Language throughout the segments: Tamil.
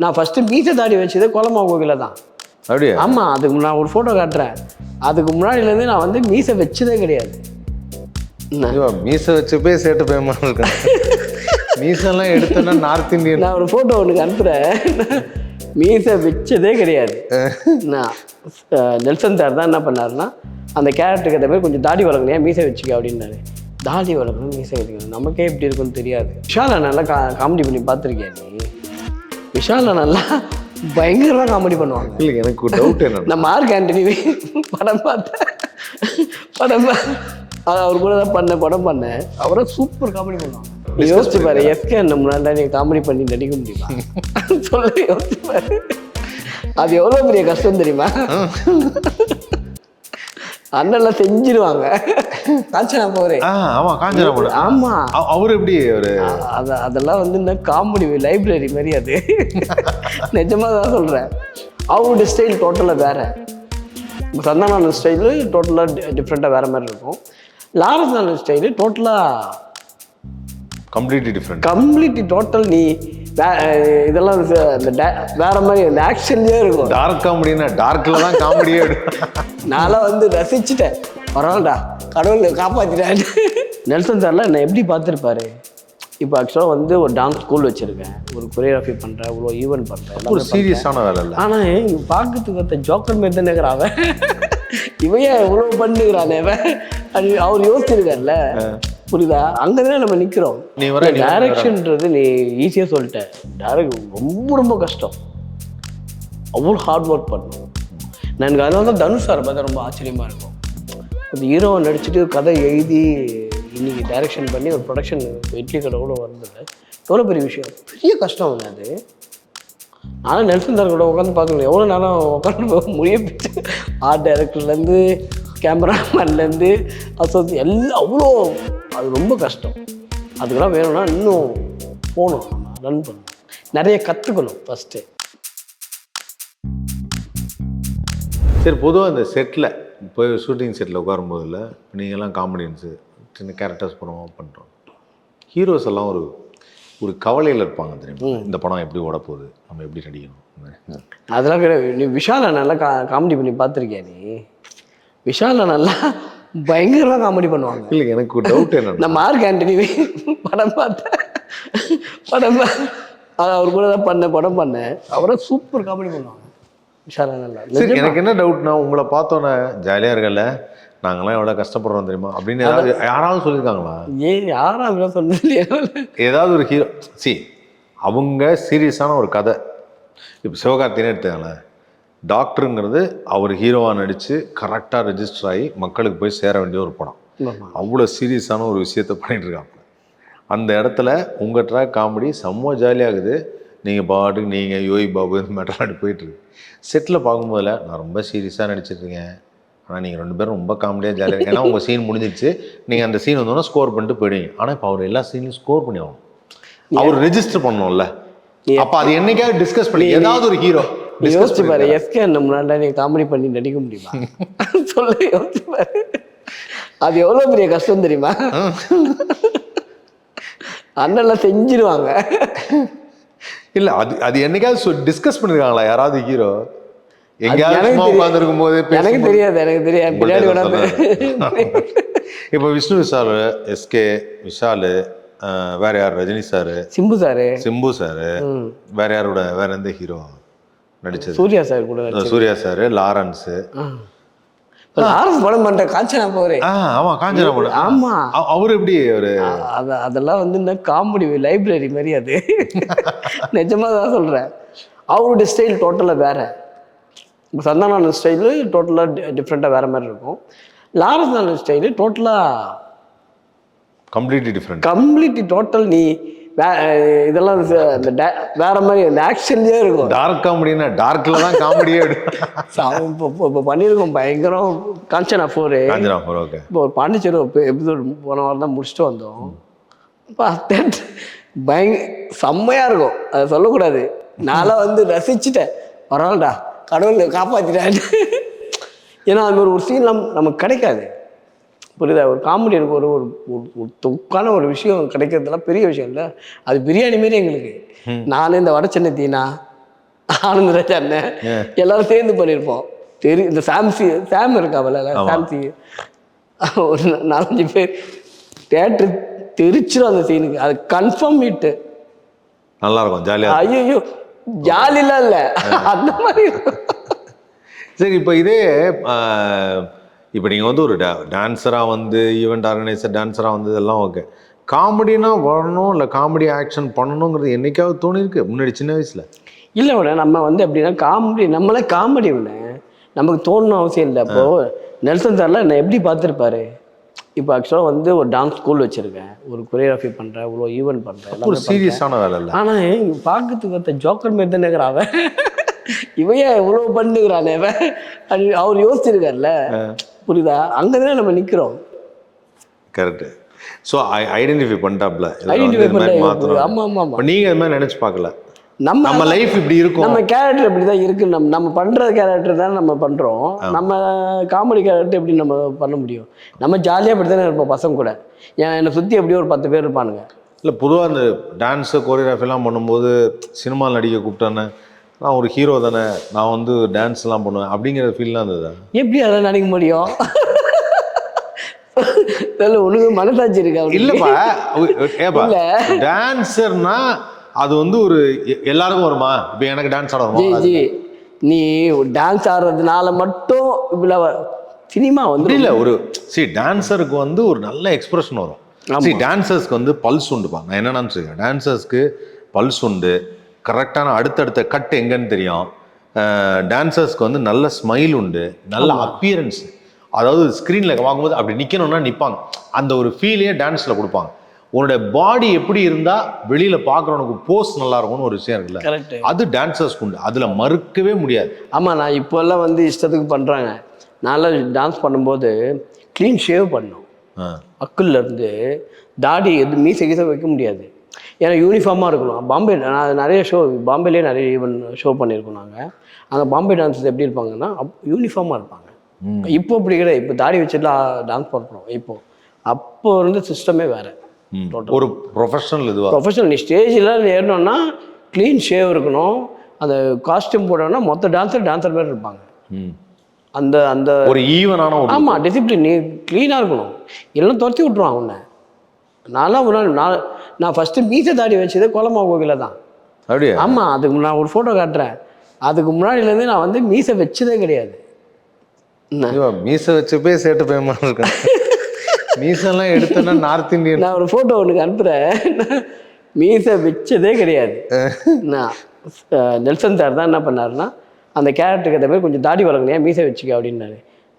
நான் ஃபஸ்ட்டு மீசை தாடி வச்சதே கோலமா கோவில தான். அப்படியா? ஆமாம், அதுக்கு நான் ஒரு ஃபோட்டோ காட்டுறேன். அதுக்கு முன்னாடிலேருந்து நான் வந்து மீசை வச்சதே கிடையாது. மீசை வச்சு போய் சேட்டு பயமா இருக்கேன். மீசெல்லாம் எடுத்தோன்னா நார்த் இந்தியன். நான் ஒரு ஃபோட்டோ ஒன்று அனுப்புகிறேன். மீசை வச்சதே கிடையாது. நான் நெல்சன் சார் தான் என்ன பண்ணாருன்னா, அந்த கேரக்டருக்கு ஏற்ற மாதிரி கொஞ்சம் தாடி வளர்க்கலையா மீசை வச்சுக்க அப்படின்னாரு. தாடி வளர்க்கணும் மீசை வச்சுக்கணும், நமக்கே எப்படி இருக்குன்னு தெரியாது. விஷாலை நல்லா காமெடி பண்ணி பார்த்துருக்கியா நீ? விஷாலை நல்லா பயங்கரமாக காமெடி பண்ணுவாங்க. இல்லை, எனக்கு டவுட் என்ன, நான் மார்க் ஆண்டனி படம் பார்த்தேன். அவர் கூட தான் படம் பண்ணேன். அவரை சூப்பர் காமெடி பண்ணுவாங்க. யோசிச்சு பாரு, எஸ்கே அண்ணன் முன்னாடி நீ காமெடி பண்ணி நடிக்க முடியுமா? சொல்ல யோசிச்சு பாரு, அது எவ்வளோ பெரிய கஷ்டம் தெரியுமா? அண்ணெல்லாம் செஞ்சிருவாங்க. காஞ்சனா போறே. ஆமா, காஞ்சனா போற. ஆமா, அவர் எப்படி அவரு அதெல்லாம் வந்து இந்த காமெடி லைப்ரரி மாதிரி. அது நிஜமா தான் சொல்றேன். அவருடைய ஸ்டைல் டோட்டலாக வேற. சந்தான ஸ்டைலு டோட்டலாக டிஃப்ரெண்ட்டாக வேற மாதிரி இருக்கும். லாரன்ஸ் ஸ்டைலு டோட்டலாக கம்ப்ளீட்லி டோட்டல். நீ இதெல்லாம் வேற மாதிரி அந்த ஆக்ஷன்லேயே இருக்கும். டார்க் காமெடினா டார்க்ல தான் காமெடியே. நான்லாம் வந்து ரசிச்சுட்டேன். பரவாயில்லடா, கடவுள் காப்பாற்றிட்டேன். நெல்சன் சார்லாம் என்னை எப்படி பார்த்துருப்பாரு. இப்போ ஆக்சுவலாக வந்து ஒரு டான்ஸ் ஸ்கூல் வச்சுருக்கேன், ஒரு கொரியோகிராஃபி பண்ணுறேன், இவ்வளோ ஈவெண்ட் பண்ணுறேன். ஒரு சீரியஸான வேலை இல்லை. ஆனால் இங்கே பார்க்கறதுக்கு ஒருத்த ஜோக்கர் மாரி தானே இருக்கிறான். இவையே இவ்வளோ பண்ணுகிறானே அது அவர் யோசிச்சிருக்காருல்ல. புரியுதா? அங்கே தானே நம்ம நிற்கிறோம். நீ வர டைரக்ஷன்ன்றது நீ ஈஸியாக சொல்லிட்டேன். டைரக்ட் ரொம்ப கஷ்டம். அவ்வளோ ஹார்ட் ஒர்க் பண்ணணும். நான் எனக்கு அதனால தான் தனுஷ் சாரை பார்த்தா ரொம்ப ஆச்சரியமாக இருக்கும். அந்த ஹீரோவை நடிச்சுட்டு கதை எழுதி இன்னைக்கு டைரக்ஷன் பண்ணி ஒரு ப்ரொடக்ஷன் இட்லி கடை கூட வந்தது எவ்வளோ பெரிய விஷயம். பெரிய கஷ்டம் இல்லை அது. ஆனால் நெல்சன் சார் கூட உட்காந்து பார்க்கணும், எவ்வளோ நேரம் உட்காந்து முடியப்பிச்சு. ஆர்ட் டைரக்டர்லேருந்து கேமராமேன்லேருந்து எல்லாம் அவ்வளோ. அது ரொம்ப கஷ்டம். அதுக்கெல்லாம் வேணும்னா இன்னும் போகணும், ரன் பண்ணணும், நிறைய கற்றுக்கணும் ஃபஸ்ட்டு. சரி, பொதுவாக இந்த செட்டில் போய் ஷூட்டிங் செட்டில் உட்காரும்போதில்ல, நீங்கள்லாம் காமெடியன்ஸு சின்ன கேரக்டர்ஸ் படமாக பண்ணுறோம். ஹீரோஸ் எல்லாம் ஒரு கவலையில் இருப்பாங்க தெரியுமா? இந்த படம் எப்படி ஓடப்போகுது, நம்ம எப்படி நடிக்கணும், அதெல்லாம் கிடையாது. நீ விஷாலை நல்லா காமெடி பண்ணி பார்த்துருக்கியா நீ? விஷாலை நல்லா பயங்கரமாக காமெடி பண்ணுவாங்க. இல்லை, எனக்கு டவுட் என்ன, நான் மார்க் ஆண்டனி படம் பார்த்தேன். அவர் கூட தான் படம் பண்ணேன். அவரை சூப்பர் காமெடி பண்ணுவாங்க விஷாலை நல்லா. சரி, எனக்கு என்ன டவுட்னா, உங்களை பார்த்தோன்னே ஜாலியாக இருக்கல, நாங்களாம் எவ்வளோ கஷ்டப்படுறோம் தெரியுமா அப்படின்னு யாராவது சொல்லியிருக்காங்களா? யாராவது சொன்னது? ஏதாவது ஒரு ஹீரோ அவங்க சீரியஸான ஒரு கதை. இப்போ சிவகார்த்திகேயனே எடுத்துக்காங்களேன். டாக்டருங்கிறது அவர் ஹீரோவாக நடித்து கரெக்டாக ரெஜிஸ்டர் ஆகி மக்களுக்கு போய் சேர வேண்டிய ஒரு படம். அவ்வளோ சீரியஸான ஒரு விஷயத்த பண்ணிகிட்டு இருக்காங்க. அந்த இடத்துல உங்கள் ட்ராக் காமெடி செம்ம ஜாலியாகுது. நீங்கள் பாட்டுக்கு நீங்கள் யோகி பாபு மெட்ராடி போயிட்டுருக்கு. செட்டில் பார்க்கும்போதில் நான் ரொம்ப சீரியஸாக நடிச்சிட்ருக்கேன், ஆனால் நீங்கள் 2 பேரும் ரொம்ப காமெடியாக ஜாலியாக இருக்கு. ஏன்னா உங்கள் சீன் முடிஞ்சிடுச்சு, நீங்கள் அந்த சீன் வந்தோன்னா ஸ்கோர் பண்ணிட்டு போயிடுவீங்க. ஆனால் இப்போ அவர் எல்லா சீன்லையும் ஸ்கோர் பண்ணி ஆகணும், அவர் ரெஜிஸ்டர் பண்ணணும்ல. அப்போ அது என்னைக்காவது டிஸ்கஸ் பண்ணி ஏதாவது ஒரு ஹீரோ யோசிச்சு பாரு, எஸ்கே அண்ணன் முன்னாடி நீ காமெடி பண்ணி நடிக்க முடியுமா? சொல்ல யோசிச்சு பாரு, அது எவ்வளோ பெரிய கஷ்டம் தெரியுமா? அண்ணெல்லாம் செஞ்சிருவாங்க. இல்லை, அது என்னைக்காவது டிஸ்கஸ் பண்ணிருக்காங்களா யாராவது ஹீரோ? உட்காந்துருக்கும் போது எனக்கு தெரியாது பின்னாடி வேணாது. இப்போ விஷ்ணு விஷால், எஸ்கே விஷால், வேற யார், ரஜினி சாரு, சிம்பு சாரு, வேற யாரோட, வேற எந்த ஹீரோ நடிச்சது? சூர்யா சார் கூட. சூர்யா சாரு, லாரன்ஸ் படம் பண்ற காஞ்சனா போறே. ஆமா, காஞ்சனா போற. ஆமா, அவரு எப்படி அவரு அதெல்லாம் வந்து இந்த காமெடி லைப்ரரி மாதிரி. அது நிஜமா தான் சொல்றேன். அவருடைய ஸ்டைல் டோட்டலாக வேற. சந்தான ஸ்டைலு டோட்டலாக டிஃப்ரெண்ட்டாக வேற மாதிரி இருக்கும். லாரன்ஸ் ஸ்டைலு டோட்டலாக கம்ப்ளீட்லி டோட்டல். நீ இதெல்லாம் வேற மாதிரி அந்த ஆக்ஷன்லேயே இருக்கும். டார்க் காமெடினா டார்க்ல தான் காமெடியே. இப்போ பண்ணியிருக்கோம் பயங்கரம். காஞ்சனா 4. ஓகே. இப்போ ஒரு பாண்டிச்சேரி எபிசோட் போன வாரம் தான் முடிச்சுட்டு வந்தோம். செம்மையாக இருக்கும், அதை சொல்லக்கூடாது. நான்லாம் வந்து ரசிச்சுட்டேன். பரவாயில்லடா, கடவுள் காப்பாற்றிட்டேன். ஏன்னா அது மாதிரி ஒரு சீன்லாம் நமக்கு கிடைக்காது. புரியுதா? ஒரு காமெடி எனக்கு ஒரு ஒரு தொக்கான ஒரு விஷயம் கிடைக்கிறதுலாம் பெரிய விஷயம் இல்லை. அது பிரியாணி மாரி எங்களுக்கு. நானே இந்த வட சென்னை தீனா ஆனந்தராஜ் அண்ணன் எல்லாரும் சேர்ந்து பண்ணியிருப்போம். இந்த சாம் இருக்காவல சாம்சி, ஒரு 4-5 பேர் தேட்டர் தெரிச்சிடும் அந்த சீனுக்கு. அது கன்ஃபார்ம் ஹிட்டு. நல்லா இருக்கும், ஜாலியா. ஐயோ ஜாலிலாம் இல்லை, அந்த மாதிரி. சரி, இப்போ இதே இப்போ நீங்கள் வந்து ஒரு டான்ஸராக வந்து ஈவெண்ட் ஆர்கனைசர் டான்ஸராக வந்து இதெல்லாம் ஓகே. காமெடினா வரணும், இல்லை காமெடி ஆக்ஷன் பண்ணணுங்கிறது என்னைக்காவது தோணிருக்கு முன்னாடி சின்ன வயசில்? இல்லை விட நம்ம வந்து எப்படின்னா காமெடி, நம்மளே காமெடி விட நமக்கு தோணணும் அவசியம் இல்லை. இப்போது நெல்சன் சார்லாம் என்னை எப்படி பார்த்துருப்பாரு. இப்போ ஆக்சுவலாக வந்து ஒரு டான்ஸ் ஸ்கூல் வச்சுருக்கேன், ஒரு கொரியோகிராஃபி பண்ணுறேன், இவ்வளோ ஈவெண்ட் பண்ணுறேன், ஒரு சீரியஸான வேலை இல்லை. ஆனால் பார்க்கறதுக்கு ஒருத்த ஜோக்கர் மாரி தானே இருக்கிறான் இவையே இவ்வளோ பண்ணுகிறானே அவர் யோசிச்சிருக்கார்ல, புரியுதா? அங்கே தானே நம்ம நிற்கிறோம். கரெக்டு. ஸோ ஐடென்டிஃபை பண்ணிட்டாப்ல. ஆமாம் ஆமாம். நீங்கள் அது மாதிரி நினச்சி பார்க்கல, நம்ம லைஃப் இப்படி இருக்கும், நம்ம கேரக்டர் இப்படி தான் இருக்கு, நம்ம பண்ணுற கேரக்டர் தான் நம்ம பண்ணுறோம். நம்ம காமெடி கேரக்டர் எப்படி நம்ம பண்ண முடியும்? நம்ம ஜாலியாக இப்படி தானே இருப்போம் பசங்க கூட. என்னை சுற்றி எப்படியும் ஒரு 10 பேர் இருப்பானுங்க. இல்லை, பொதுவாக இந்த டான்ஸு கோரியோகிராஃபிலாம் பண்ணும்போது சினிமாவில் நடிக்க கூப்பிட்டானே, நான் ஒரு ஹீரோ தானே, நான் வந்து டான்ஸ்லாம் பண்ணுவேன் அப்படிங்கிற ஃபீல்லாம் இருந்தது. எப்படி அதெல்லாம் நடிக்க முடியும்? உனக்கு மனசாட்சி இருக்கா? இல்லைப்பா, இல்லை டான்ஸர்னா அது வந்து ஒரு எல்லாருக்கும் வருமா? இப்போ எனக்கு டான்ஸ் ஆட வருமா? ஜி நீ டான்ஸ் ஆடுறதுனால மட்டும் இவ்வளோ சினிமா வந்து இல்லை. ஒரு டான்ஸருக்கு வந்து ஒரு நல்ல எக்ஸ்பிரஷன் வரும். டான்சர்ஸ்க்கு வந்து பல்ஸ் உண்டுப்பா. நான் என்ன நினச்சிருக்கேன், டான்சர்ஸ்க்கு பல்ஸ் உண்டு, கரெக்டான அடுத்தடுத்த கட் எங்கன்னு தெரியும். டான்சர்ஸ்க்கு வந்து நல்ல ஸ்மைல் உண்டு, நல்ல அப்பியரன்ஸ். அதாவது ஸ்க்ரீனில் பார்க்கும்போது அப்படி நிற்கணும்னா நிற்பாங்க, அந்த ஒரு ஃபீலே டான்ஸில் கொடுப்பாங்க. உன்னோட பாடி எப்படி இருந்தால் வெளியில் பார்க்குறவனுக்கு போஸ் நல்லா இருக்கும்னு ஒரு விஷயம் இருக்குல்ல, கரெக்ட். அது டான்சர்ஸ்க்கு உண்டு, அதில் மறுக்கவே முடியாது. ஆமாம், நான் இப்போல்லாம் வந்து இஷ்டத்துக்கு பண்ணுறாங்க. நான்லாம் டான்ஸ் பண்ணும்போது க்ளீன் ஷேவ் பண்ணோம். அக்குலேருந்து தாடி எது மீசை கீசை வைக்க முடியாது, ஏன்னா யூனிஃபார்மாக இருக்கணும். பாம்பே நான் நிறைய பாம்பேலேயே நிறைய ஈவெண்ட் ஷோ பண்ணியிருக்கோம் நாங்கள். அந்த பாம்பே டான்ஸஸ் எப்படி இருப்பாங்கன்னா யூனிஃபார்மாக இருப்பாங்க. இப்போ அப்படி கிடையாது, இப்போ தாடி வச்சுட்டுலாம் டான்ஸ் பண்ணுறோம். அப்போ இருந்த சிஸ்டமே வேறு. ஒரு ப்ரொஃபஷனல் நீ ஸ்டேஜில் ஏறணும்னா க்ளீன் ஷேவ் இருக்கணும், அந்த காஸ்டியூம் போடணும்னா மொத்த டான்ஸர் மாதிரி இருப்பாங்க. அந்த அந்த ஒரு ஈவனான, ஆமாம், டிசிப்ளின். நீ க்ளீனாக இருக்கணும், எல்லாம் துரத்தி விட்ருவான் உன்னை. நான்லாம் ஒரு நாள் நான் ஃபஸ்ட்டு மீசை தாடி வச்சதே கோலமா கோகில தான். அப்படியே? ஆமாம், அதுக்கு நான் ஒரு ஃபோட்டோ காட்டுறேன். அதுக்கு முன்னாடியிலேருந்து நான் வந்து மீசை வச்சதே கிடையாது. மீசை வச்சு போய் சேட்டு பேமா இருக்கேன். மீசெல்லாம் எடுத்தேன்னா நார்த் இந்தியன். நான் ஒரு ஃபோட்டோ உனக்கு அனுப்புகிறேன், மீசை வச்சதே கிடையாது. நான் நெல்சன் சார் தான் என்ன பண்ணாருன்னா, அந்த கேரக்டருக்கு ஏற்ற மாதிரி கொஞ்சம் தாடி வளர்க்கணும், மீசை வச்சுக்க அப்படின்னாரு.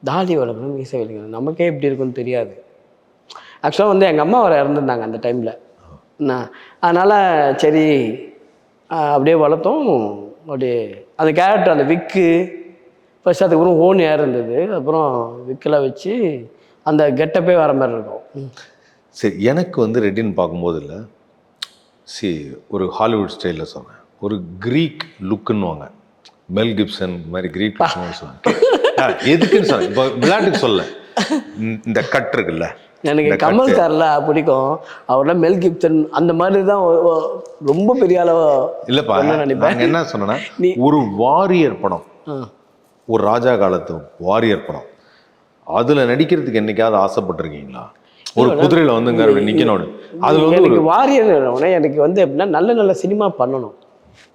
தாடி வளர்க்கணும், மீசை வளர்க்கணும், நமக்கே எப்படி இருக்குன்னு தெரியாது. ஆக்சுவலாக வந்து எங்கள் அம்மா வர இறந்துருந்தாங்க அந்த டைமில். அதனால் சரி அப்படியே வளர்த்தோம். அப்படியே அந்த கேரக்டர், அந்த விக்கு ஃபஸ்ட், அதுக்கப்புறம் ஓன் ஏர் இருந்தது, அப்புறம் விக்கெல்லாம் வச்சு அந்த கெட்டப்பே வர மாதிரி இருக்கும். சரி, எனக்கு வந்து ரெட்டின்னு பார்க்கும்போது இல்லை, ஒரு ஹாலிவுட் ஸ்டைலில் சொன்னேன், ஒரு க்ரீக் லுக்குன்னுவாங்க, மெல் கிப்சன் மாதிரி க்ரீக் லுக்னு சொன்னேன். எதுக்குன்னு சொன்னேன், இப்போ விளையாட்டுக்கு சொல்ல, இந்த கட் இருக்குல்ல, எனக்கு கமல் சார்ல பிடிக்கும். அவர்லாம் மெல் கிப்சன் அந்த மாதிரி தான் ரொம்ப பெரிய அளவு இல்லைப்பா. நினைப்பேன் என்ன சொன்னா, ஒரு வாரியர் படம், ஒரு ராஜா காலத்து வாரியர் படம், அதுல நடிக்கிறதுக்கு என்னைக்காவது ஆசைப்பட்டிருக்கீங்களா? ஒரு குதிரையில வந்துங்க நிக்கணும். அது வந்து எனக்கு வாரியர் எனக்கு வந்து எப்படின்னா நல்ல நல்ல சினிமா பண்ணணும்,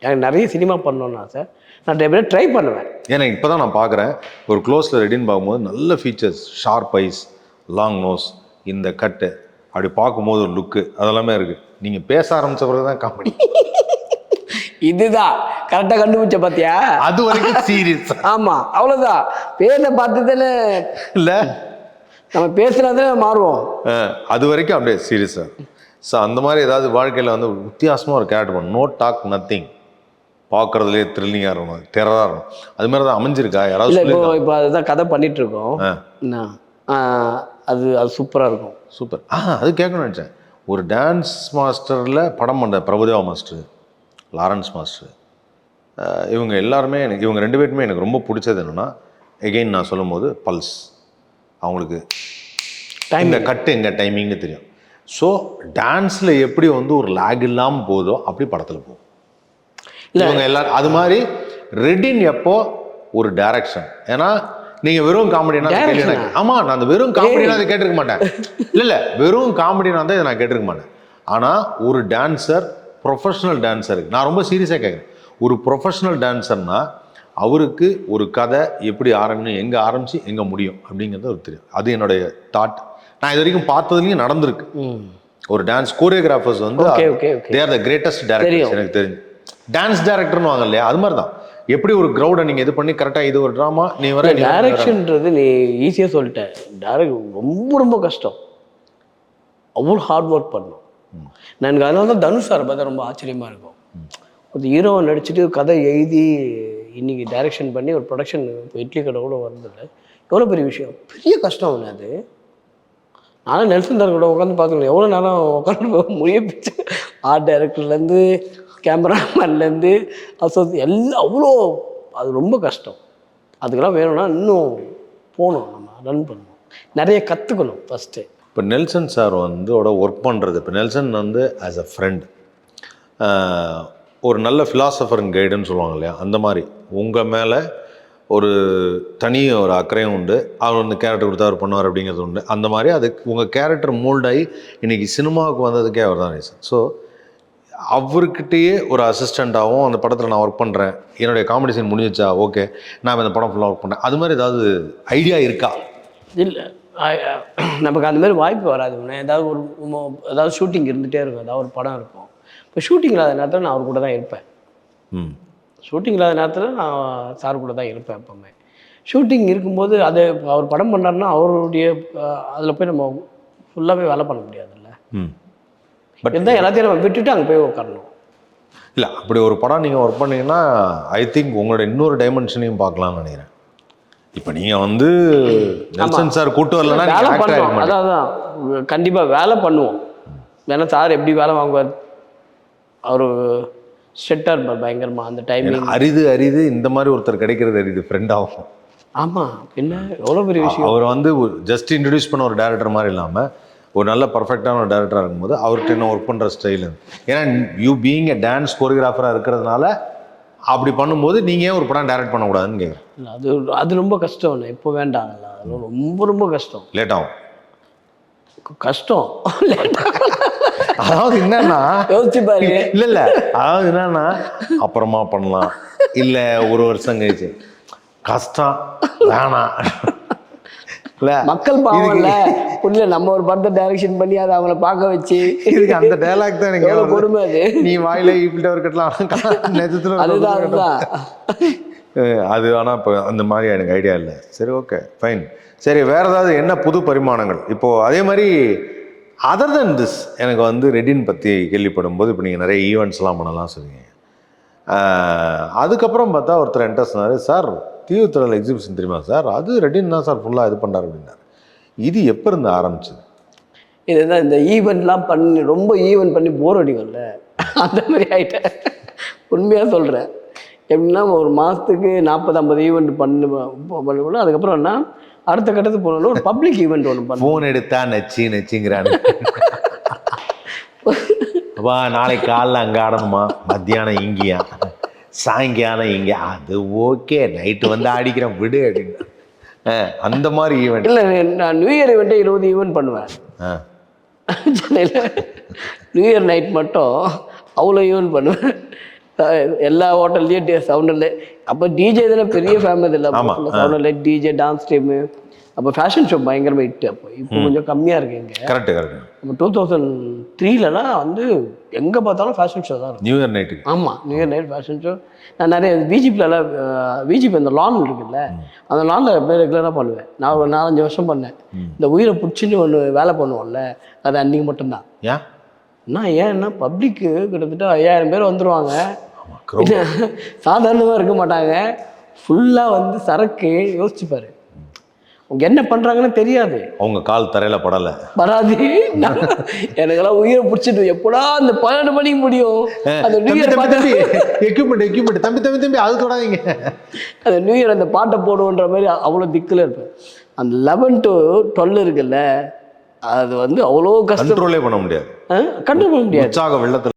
எனக்கு நிறைய சினிமா பண்ணணும்னா சார் நான் ட்ரை பண்ணுவேன். ஏன்னா இப்போதான் நான் பார்க்குறேன், ஒரு க்ளோஸில் ரெடின்னு பார்க்கும்போது நல்ல features, sharp eyes, long nose, இந்த கட்டு, அப்படி பார்க்கும்போது ஒரு லுக்கு, அதெல்லாமே இருக்குது. நீங்கள் பேச ஆரம்பித்த பிறகு தான் காமெடி. இதுதான் கரெக்டாக கண்டுபிடிச்ச பார்த்தியா? அது வரைக்கும் சீரியஸ். ஆமாம், அவ்வளோதான். பேச பார்த்ததுன்னு இல்லை, நம்ம பேசுகிறதே மாறுவோம். அது வரைக்கும் அப்படியே சீரியஸாக. ஸோ அந்த மாதிரி ஏதாவது வாழ்க்கையில் வந்து வித்தியாசமாக ஒரு கேரக்டர் பண்ணணும், நோ டாக் நத்திங், பார்க்குறதுலேயே த்ரில்லிங்காக இருக்கணும், டெரராக இருக்கணும். அது மாதிரி தான் அமைஞ்சிருக்கா யாராவது? இப்போ அதுதான் கதை பண்ணிகிட்ருக்கோம். அது அது சூப்பராக இருக்கும். சூப்பர். அது கேட்கணும்னு நினச்சேன். ஒரு டான்ஸ் மாஸ்டரில் படம் பண்ண பிரபுதேவா மாஸ்டர், லாரன்ஸ் மாஸ்டர், இவங்க எல்லாருமே எனக்கு, இவங்க 2 பேருமே எனக்கு ரொம்ப பிடிச்சது என்னென்னா, எகெயின் நான் சொல்லும் போது பல்ஸ், அவங்களுக்கு இந்த கட்டு எங்கள் டைமிங்னு தெரியும். ஸோ டான்ஸில் எப்படி வந்து ஒரு லேக் இல்லாமல் போதோ அப்படி படத்தில் போகும். இவங்க எல்லாரும் அது மாதிரி ரெடின் எப்போ ஒரு டைரக்ஷன். ஏன்னா நீங்க வெறும் காமெடினா ஆமா, நான் அந்த வெறும் காமெடினா அதை கேட்டிருக்க மாட்டேன். இல்ல வெறும் காமெடினா தான் இதை நான் கேட்டிருக்க மாட்டேன். ஆனா ஒரு டான்சர், ப்ரொஃபஷனல் டான்சருக்கு நான் ரொம்ப சீரியஸா கேட்குறேன். ஒரு ப்ரொஃபஷனல் டான்சர்னா அவருக்கு ஒரு கதை எப்படி ஆரம்பிக்கணும், எங்க ஆரம்பிச்சு எங்க முடியும் அப்படிங்கிறது ஒரு தெரியும். அது என்னுடைய தாட். நான் இது வரைக்கும் பார்த்ததுலையும் நடந்திருக்கு. ஒரு டான்ஸ் கோரியோகிராஃபர்ஸ் வந்து they are the greatest directors எனக்கு தெரிஞ்சு. டான்ஸ் டைரக்டர்னு வாங்க இல்லையா, அது மாதிரி தான். எப்படி ஒரு க்ரௌடை நீங்கள் இது பண்ணி கரெக்டாக இது ஒரு ட்ராமா நீ வர டைரக்ஷன்ன்றது நீ ஈஸியாக சொல்லிட்டேன். டைரக்ட் ரொம்ப ரொம்ப கஷ்டம். அவ்வளோ ஹார்ட் ஒர்க் பண்ணும். எனக்கு அதனால தான் தனுஷ் சார் பார்த்தா ரொம்ப ஆச்சரியமாக இருக்கும். ஒரு ஹீரோவை நடிச்சுட்டு கதை எழுதி இன்னைக்கு டைரக்ஷன் பண்ணி ஒரு ப்ரொடக்ஷன் இப்போ இட்லி கடை கூட வந்ததில்லை. எவ்வளோ பெரிய விஷயம், பெரிய கஷ்டம் அவனு. அது நானும் நெல்சன் சார் கூட உட்காந்து பார்க்கல, எவ்வளோ நேரம் உட்காந்து முயற்சி. ஆர்ட் டைரக்டர்லேருந்து கேமராமேன்லேருந்து எல்லாம் அவ்வளோ, அது ரொம்ப கஷ்டம். அதுக்கெல்லாம் வேணும்னா இன்னும் போகணும், நம்ம ரன் பண்ணணும், நிறைய கற்றுக்கணும் ஃபஸ்ட்டு. இப்போ நெல்சன் சார் வந்து ஒர்க் பண்ணுறது, இப்போ நெல்சன் வந்து ஆஸ் அ ஃப்ரெண்ட் ஒரு நல்ல ஃபிலாசபர் அண்ட் கைடுன்னு சொல்லுவாங்க இல்லையா, அந்த மாதிரி உங்கள் மேலே ஒரு தனி ஒரு அக்கறையும் உண்டு. அவர் வந்து கேரக்டர் கொடுத்தா அவர் பண்ணுவார் அப்படிங்கிறது உண்டு. அந்த மாதிரி அதுக்கு உங்கள் கேரக்டர் மோல்டாகி இன்றைக்கி சினிமாவுக்கு வந்ததுக்கே அவர் தான் ரீசன். ஸோ அவர்கிட்டயே ஒரு அசிஸ்டண்ட்டாகவும் அந்த படத்தில் நான் ஒர்க் பண்ணுறேன், என்னுடைய காமெடி சீன் முடிஞ்சிச்சா, ஓகே நான் இந்த படம் ஃபுல்லாக ஒர்க் பண்ணேன், அது மாதிரி ஏதாவது ஐடியா இருக்கா? இல்லை, நமக்கு அந்த மாதிரி வாய்ப்பு வராது. ஏதாவது ஒரு ஏதாவது ஷூட்டிங் இருந்துகிட்டே இருக்கும், ஏதாவது ஒரு படம் இருக்கும். இப்போ ஷூட்டிங் இல்லாத நேரத்தில் நான் அவர் கூட தான் இருப்பேன். ஷூட்டிங் இல்லாத நேரத்தில் நான் சார் கூட தான் இருப்பேன் எப்போவுமே. ஷூட்டிங் இருக்கும்போது அது அவர் படம் பண்ணார்னா அவருடைய அதில் போய் நம்ம ஃபுல்லாகவே வேலை பண்ண முடியாதுல்ல. பட் இருந்தால் எல்லாத்தையும் நம்ம விட்டுட்டு அங்கே போய் உட்காரணும். இல்லை, அப்படி ஒரு படம் நீங்கள் ஒர்க் பண்ணிங்கன்னா ஐ திங்க் உங்களோட இன்னொரு டைமென்ஷனையும் பார்க்கலாம்னு நினைக்கிறேன். இப்போ நீங்கள் வந்து நெல்சன் சார் கூட்டு வரலன்னா வேலை பண்ணுவோம். அதான் கண்டிப்பாக வேலை பண்ணுவோம். ஏன்னா சார் எப்படி வேலை வாங்குவார், அவர் ஸ்ட்ரிக்டாக இருப்பார் பயங்கரமாக. அந்த டைமிங் அரிது இந்த மாதிரி ஒருத்தர் கிடைக்கிறது அரிது, ஃப்ரெண்ட் ஆகும். ஆமாம், என்ன எவ்வளோ பெரிய விஷயம். அவர் வந்து ஜஸ்ட் இன்ட்ரடியூஸ் பண்ண ஒரு டேரக்டர் மாதிரி இல்லாமல் ஒரு நல்ல பர்ஃபெக்டான ஒரு டேரக்டராக இருக்கும்போது அவர்கிட்ட என்ன ஒர்க் பண்ணுற ஸ்டைலு. ஏன்னா யூ பீயிங் எ டான்ஸ் கோரியோகிராஃபராக இருக்கிறதுனால அப்படி பண்ணும்போது நீங்கள் ஏன் ஒரு படம் டைரக்ட் பண்ணக்கூடாதுன்னு கேட்குறேன். அது ரொம்ப கஷ்டம். இப்போ வேண்டாம்ல, அது ரொம்ப ரொம்ப கஷ்டம். லேட் ஆகும், கஷ்டம். அதாவது என்னன்னா யோசிச்சு பாருங்க. இல்லை அதாவது என்னன்னா அப்புறமா பண்ணலாம், இல்லை ஒரு வருஷம் கழிச்சு, கஷ்டம் வேணாம். மக்கள் பாவம்ல, புரியல. நம்ம ஒரு படத்தை டைரக்ஷன் பண்ணி அதை அவங்கள பார்க்க வச்சு இதுக்கு அந்த டைலாக் தான் எனக்கு கொடுமை. அது நீ வாயில இப்படிட்ட இருக்கட்லாம் அதுதான் அது. ஆனால் இப்போ அந்த மாதிரி எனக்கு ஐடியா இல்லை. சரி, ஓகே, ஃபைன். சரி, வேறு ஏதாவது என்ன புது பரிமாணங்கள் இப்போது? அதே மாதிரி அதர் தென் திஸ் எனக்கு வந்து ரெடின் பற்றி கேள்விப்படும் போது இப்போ நீங்கள் நிறைய ஈவெண்ட்ஸ்லாம் பண்ணலாம் சொல்லுவீங்க. அதுக்கப்புறம் பார்த்தா ஒருத்தர் என்கிட்ட சொன்னார், சார் தீவுத்திரல் எக்ஸிபிஷன் தெரியுமா சார், அது ரெடின் தான் சார் ஃபுல்லாக இது பண்ணுறாரு அப்படின்னாரு. இது எப்போ இருந்து ஆரம்பிச்சது? இதுதான் இந்த ஈவெண்ட்லாம் பண்ணி ரொம்ப ஈவெண்ட் பண்ணி போர் அடிக்கும்ல, அந்த மாதிரி ஆகிட்டேன். உண்மையாக சொல்கிறேன். எப்படின்னா ஒரு மாதத்துக்கு 40-50 ஈவெண்ட் பண்ணுவோம். அதுக்கப்புறம் என்ன அடுத்த கட்டத்துக்கு போனோம்னா ஒரு பப்ளிக் ஈவெண்ட் ஒன்று பண்ண. ஃபோன் எடுத்தா நச்சுங்கிறானு. வா நாளைக்கு காலைல அங்கே ஆடணுமா, மத்தியானம் இங்கேயா, சாயங்காலம் இங்கே, அது ஓகே, நைட்டு வந்து ஆடிக்கிறேன் விடு அப்படின்னு. அந்த மாதிரி ஈவெண்ட் இல்லை, நான் நியூ இயர் ஈவெண்ட்டே 20 ஈவெண்ட் பண்ணுவேன் சென்னையில். நியூ இயர் நைட் மட்டும் அவ்வளோ ஈவெண்ட் பண்ணுவேன். எல்லா ஹோட்டல்லையும் சவுண்டில். அப்போ டிஜே இதெல்லாம் பெரிய ஃபேமஸ் இல்லை. சவுண்டில் டிஜே, டான்ஸ் டீமு. அப்போ ஃபேஷன் ஷோ பயங்கரமாக இட்டு. இப்போ கொஞ்சம் கம்மியாக இருக்குது இங்கே. கரெக்டு. இப்போ 2003லலாம் வந்து எங்கே பார்த்தாலும் ஃபேஷன் ஷோ தான் நியூ இயர் நைட்டு. ஆமாம், new year night fashion show. நான் நிறைய விஜிபிலலாம் அந்த லான் இருக்குல்ல, அந்த லானில் போய் ரெகுலராக பண்ணுவேன். நான் ஒரு 4-5 வருஷம் பண்ணேன். இந்த உயிரை பிடிச்சின்னு ஒன்று வேலை பண்ணுவோம்ல, அது அன்றைக்கி மட்டும்தான். ஏன்னா பப்ளிக்கு கிட்டத்தட்ட 5000 பேர் வந்துடுவாங்க. சாதாரணமாக இருக்க மாட்டாங்க. ஃபுல்லாக வந்து சரக்கு. யோசிச்சுப்பாரு, அவங்க என்ன பண்ணுறாங்கன்னு தெரியாது. அவங்க கால் தரையில் படாது. எனக்கெல்லாம் உயிரை பிடிச்சிட்டு எப்படா அந்த 12 மணிக்கு முடியும் அந்த நியூ இயர் எக்யூப்மெண்ட் தம்பி அது தொடாதீங்க, அந்த நியூ இயர் அந்த பாட்டை போடுவோன்ற மாதிரி அவ்வளோ திக்கில் இருப்பேன். அந்த 11 to 12 இருக்குல்ல, அது வந்து அவ்வளோ கஷ்டம். கண்ட்ரோலே பண்ண முடியாது. கண்ட்ரோல் பண்ண முடியாது. உற்சாக வெள்ளத்தில்